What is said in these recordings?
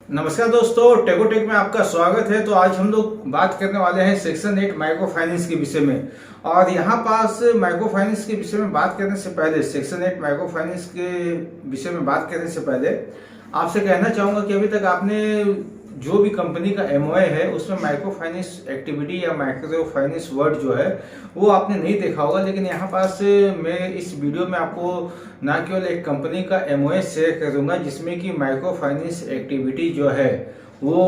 नमस्कार दोस्तों, टेकोटेक में आपका स्वागत है। तो आज हम लोग बात करने वाले हैं सेक्शन 8 माइक्रो फाइनेंस के विषय में। और यहाँ पास माइक्रो फाइनेंस के विषय में बात करने से पहले, सेक्शन 8 माइक्रो फाइनेंस के विषय में बात करने से पहले आपसे कहना चाहूँगा कि अभी तक आपने जो भी कंपनी का एमओए है उसमें माइक्रो फाइनेंस एक्टिविटी या माइक्रो फाइनेंस वर्ड जो है वो आपने नहीं देखा होगा। लेकिन यहाँ पास मैं इस वीडियो में आपको ना केवल एक कंपनी का एमओए शेयर करूँगा जिसमें कि माइक्रो फाइनेंस एक्टिविटी जो है वो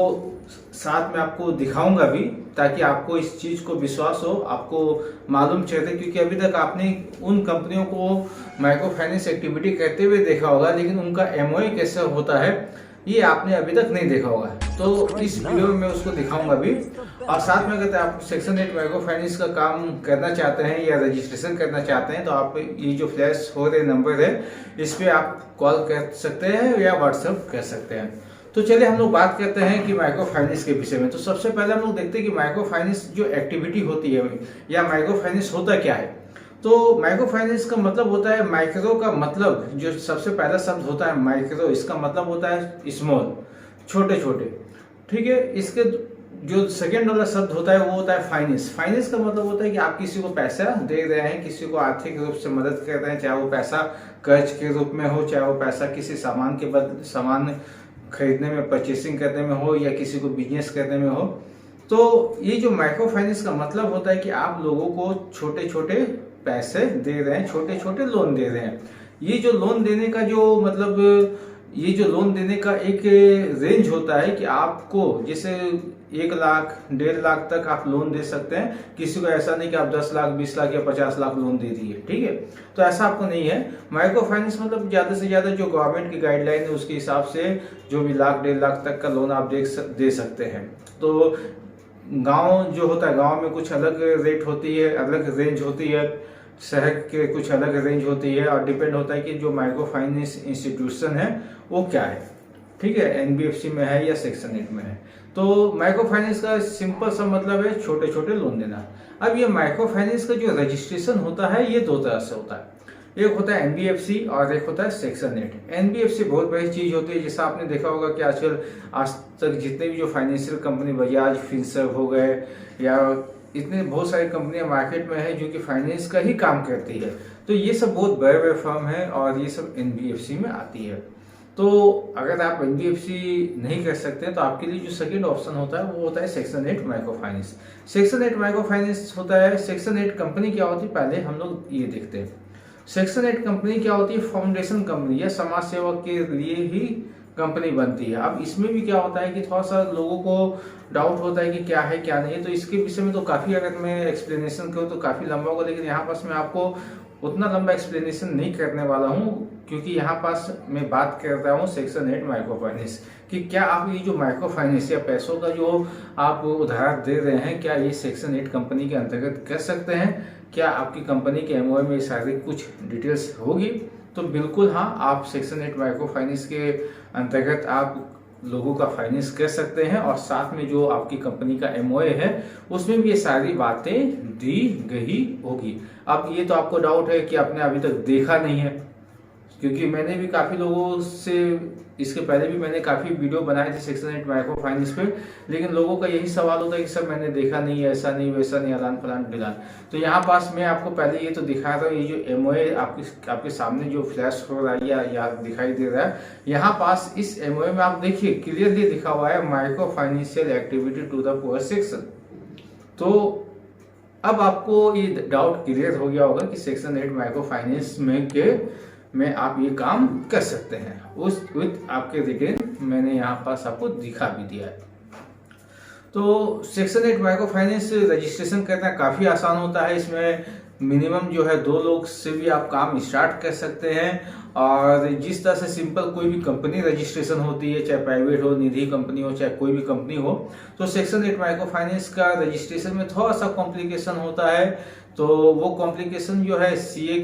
साथ में आपको दिखाऊंगा भी, ताकि आपको इस चीज़ को विश्वास हो, आपको मालूम चले। क्योंकि अभी तक आपने उन कंपनियों को माइक्रो फाइनेंस एक्टिविटी कहते हुए देखा होगा, लेकिन उनका एमओए कैसे होता है ये आपने अभी तक नहीं देखा होगा। तो इस वीडियो में मैं उसको दिखाऊंगा भी। और साथ में अगर आप सेक्शन 8 माइक्रो फाइनेंस का काम करना चाहते हैं या रजिस्ट्रेशन करना चाहते हैं तो आप ये जो फ्लैश हो रहे नंबर है इस पे आप कॉल कर सकते हैं या व्हाट्सएप कर सकते हैं। तो चलिए हम लोग बात करते हैं कि माइक्रो फाइनेंस के विषय में। तो सबसे पहले हम लोग देखते हैं कि माइक्रो फाइनेंस जो एक्टिविटी होती है या माइक्रो फाइनेंस होता क्या है। तो माइक्रो फाइनेंस का मतलब होता है, माइक्रो का मतलब जो सबसे पहला शब्द होता है माइक्रो, इसका मतलब होता है स्मॉल, छोटे छोटे। ठीक है। इसके जो सेकेंड वाला शब्द होता है वो होता है फाइनेंस। फाइनेंस का मतलब होता है कि आप किसी को पैसा दे रहे हैं, किसी को आर्थिक रूप से मदद कर रहे हैं, चाहे वो पैसा कर्ज के रूप में हो, चाहे वो पैसा किसी सामान के सामान खरीदने में, परचेसिंग करने में हो, या किसी को बिजनेस करने में हो। तो ये जो माइक्रो फाइनेंस का मतलब होता है कि आप लोगों को छोटे छोटे पैसे दे रहे हैं, छोटे छोटे लोन दे रहे हैं। ये जो लोन देने का जो मतलब, ये जो लोन देने का एक रेंज होता है कि आपको जैसे 1 लाख 1.5 लाख तक आप लोन दे सकते हैं। किसी को ऐसा नहीं कि आप 10 लाख 20 लाख या 50 लाख लोन दे दिए। ठीक है। तो ऐसा आपको नहीं है। माइक्रो फाइनेंस मतलब ज्यादा से ज्यादा जो गवर्नमेंट की गाइडलाइन है उसके हिसाब से जो भी 1 लाख 1.5 लाख तक का लोन आप दे सकते हैं। तो गांव जो होता है, गांव में कुछ अलग रेट होती है, अलग रेंज होती है, शहर के कुछ अलग रेंज होती है, और डिपेंड होता है कि जो माइक्रो फाइनेंस इंस्टीट्यूशन है वो क्या है। ठीक है, एनबीएफसी में है या सेक्शन 8 में है। तो माइक्रो फाइनेंस का सिंपल सा मतलब है छोटे छोटे लोन देना। अब ये माइक्रो फाइनेंस का जो रजिस्ट्रेशन होता है ये 2 तरह से होता है। एक होता है एनबीएफसी और एक होता है सेक्शन 8। एनबीएफसी बहुत बड़ी चीज होती है। जैसा आपने देखा होगा कि आजकल आज तक जितने भी जो फाइनेंशियल कंपनी, बजाज फिनसर्व हो गए, या इतने बहुत सारी कंपनियां मार्केट में है जो कि फाइनेंस का ही काम करती है। तो ये सब बहुत बड़े बड़े फर्म है और ये सब एनबीएफसी में आती है। तो अगर आप एनबीएफसी नहीं कर सकते तो आपके लिए जो सेकंड ऑप्शन होता है वो होता है section 8 micro finance. Section 8 micro finance होता है। सेक्शन 8 कंपनी क्या होती है पहले हम लोग ये देखते हैं। सेक्शन 8 कंपनी क्या होती है, फाउंडेशन कंपनी या समाज सेवा के लिए ही कंपनी बनती है। अब इसमें भी क्या होता है कि थोड़ा सा लोगों को डाउट होता है कि क्या है क्या नहीं है। तो इसके विषय में तो काफी, अगर मैं एक्सप्लेनेशन करूँ तो काफी लंबा होगा, लेकिन यहाँ पास मैं आपको उतना लंबा एक्सप्लेनेशन नहीं करने वाला हूँ, क्योंकि यहाँ पास मैं बात कर रहा हूँ सेक्शन 8 माइक्रो फाइनेंस कि क्या आप ये जो माइक्रो फाइनेंस या पैसों का जो आप उधार दे रहे हैं, क्या ये सेक्शन 8 कंपनी के अंतर्गत कर सकते हैं। क्या आपकी कंपनी के एमओए में सारी कुछ डिटेल्स होगी। तो बिल्कुल हाँ, आप सेक्शन 8 माइक्रो फाइनेंस के अंतर्गत आप लोगों का फाइनेंस कर सकते हैं, और साथ में जो आपकी कंपनी का एमओए है उसमें भी ये सारी बातें दी गई होगी। अब ये तो आपको डाउट है कि आपने अभी तक देखा नहीं है, क्योंकि मैंने भी काफी लोगों से इसके पहले भी मैंने काफी वीडियो बनाए थे सेक्शन 8 माइक्रो फाइनेंस पे, लेकिन लोगों का यही सवाल होता है कि सर मैंने देखा नहीं है, ऐसा नहीं वैसा नहीं, अलान फलान ढिलान। तो यहाँ पास मैं आपको पहले ये तो दिखा रहा हूँ, ये जो एमओए आपके सामने जो फ्लैश हो रहा है या दिखाई दे रहा है, यहाँ पास इस एमओए में आप देखिए क्लियरली लिखा हुआ है micro financial activity to the poor section. तो अब आपको ये डाउट क्लियर हो गया होगा कि सेक्शन 8 माइक्रो फाइनेंस में आप ये काम कर सकते हैं। उस विथ आपके रिटर्न मैंने यहाँ पास आपको दिखा भी दिया है। तो सेक्शन 8 माइक्रो फाइनेंस रजिस्ट्रेशन करना काफ़ी आसान होता है। इसमें मिनिमम जो है 2 लोग से भी आप काम स्टार्ट कर सकते हैं। और जिस तरह से सिंपल कोई भी कंपनी रजिस्ट्रेशन होती है, चाहे प्राइवेट हो, निधि कंपनी हो, चाहे कोई भी कंपनी हो, तो सेक्शन 8 माइक्रो फाइनेंस का रजिस्ट्रेशन में थोड़ा सा कॉम्प्लिकेशन होता है। तो वो कॉम्प्लिकेशन जो है सीए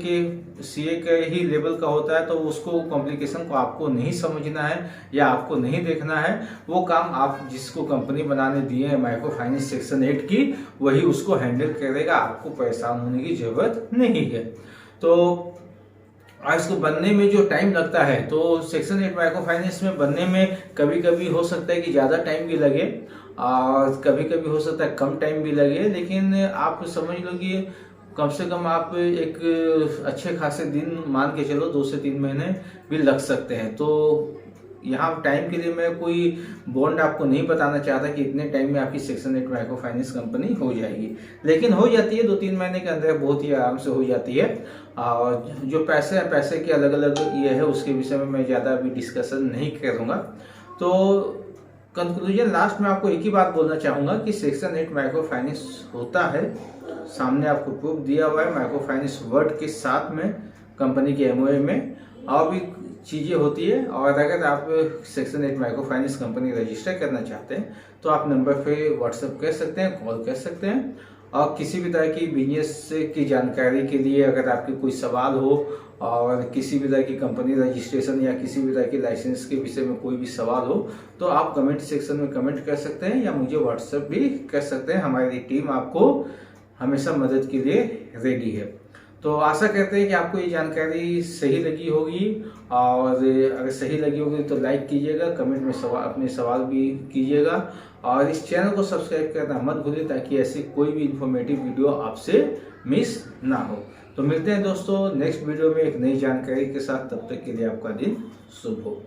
के ही लेवल का होता है। तो उसको कॉम्प्लिकेशन को आपको नहीं समझना है या आपको नहीं देखना है। वो काम आप जिसको कंपनी बनाने दिए हैं माइक्रो फाइनेंस सेक्शन 8 की, वही उसको हैंडल करेगा। आपको परेशान होने की जरूरत नहीं है। तो और इसको बनने में जो टाइम लगता है, तो सेक्शन 8 माइक्रो फाइनेंस में बनने में कभी कभी हो सकता है कि ज़्यादा टाइम भी लगे और कभी कभी हो सकता है कम टाइम भी लगे, लेकिन आप समझ लो कि कम से कम आप एक अच्छे खासे दिन मान के चलो 2 से 3 महीने भी लग सकते हैं। तो यहाँ टाइम के लिए मैं कोई बॉन्ड आपको नहीं बताना चाहता कि इतने टाइम में आपकी सेक्शन 8 माइक्रो फाइनेंस कंपनी हो जाएगी, लेकिन हो जाती है 2-3 महीने के अंदर, बहुत ही आराम से हो जाती है। और जो पैसे हैं, पैसे के अलग अलग ये है, उसके विषय में मैं ज़्यादा अभी डिस्कशन नहीं करूँगा। तो कंक्लूजन लास्ट में आपको एक ही बात बोलना चाहूँगा कि सेक्शन 8 माइक्रो फाइनेंस होता है, सामने आपको प्रूफ दिया हुआ है माइक्रो फाइनेंस वर्ड के साथ में, कंपनी के एमओए में और भी चीज़ें होती है। और अगर आप section 8 micro finance company register करना चाहते हैं तो आप नंबर पे व्हाट्सएप कर सकते हैं, कॉल कर सकते हैं। और किसी भी तरह की बिजनेस की जानकारी के लिए अगर आपके कोई सवाल हो और किसी भी तरह की कंपनी रजिस्ट्रेशन या किसी भी तरह की लाइसेंस के विषय में कोई भी सवाल हो तो आप कमेंट सेक्शन में कमेंट कर सकते हैं या मुझे व्हाट्सएप भी कर सकते हैं। हमारी टीम आपको हमेशा मदद के लिए रेडी है। तो आशा करते हैं कि आपको ये जानकारी सही लगी होगी, और अगर सही लगी होगी तो लाइक कीजिएगा, कमेंट में अपने सवाल भी कीजिएगा और इस चैनल को सब्सक्राइब करना मत भूलिए ताकि ऐसी कोई भी इंफॉर्मेटिव वीडियो आपसे मिस ना हो। तो मिलते हैं दोस्तों नेक्स्ट वीडियो में एक नई जानकारी के साथ, तब तक के लिए आपका दिन शुभ हो।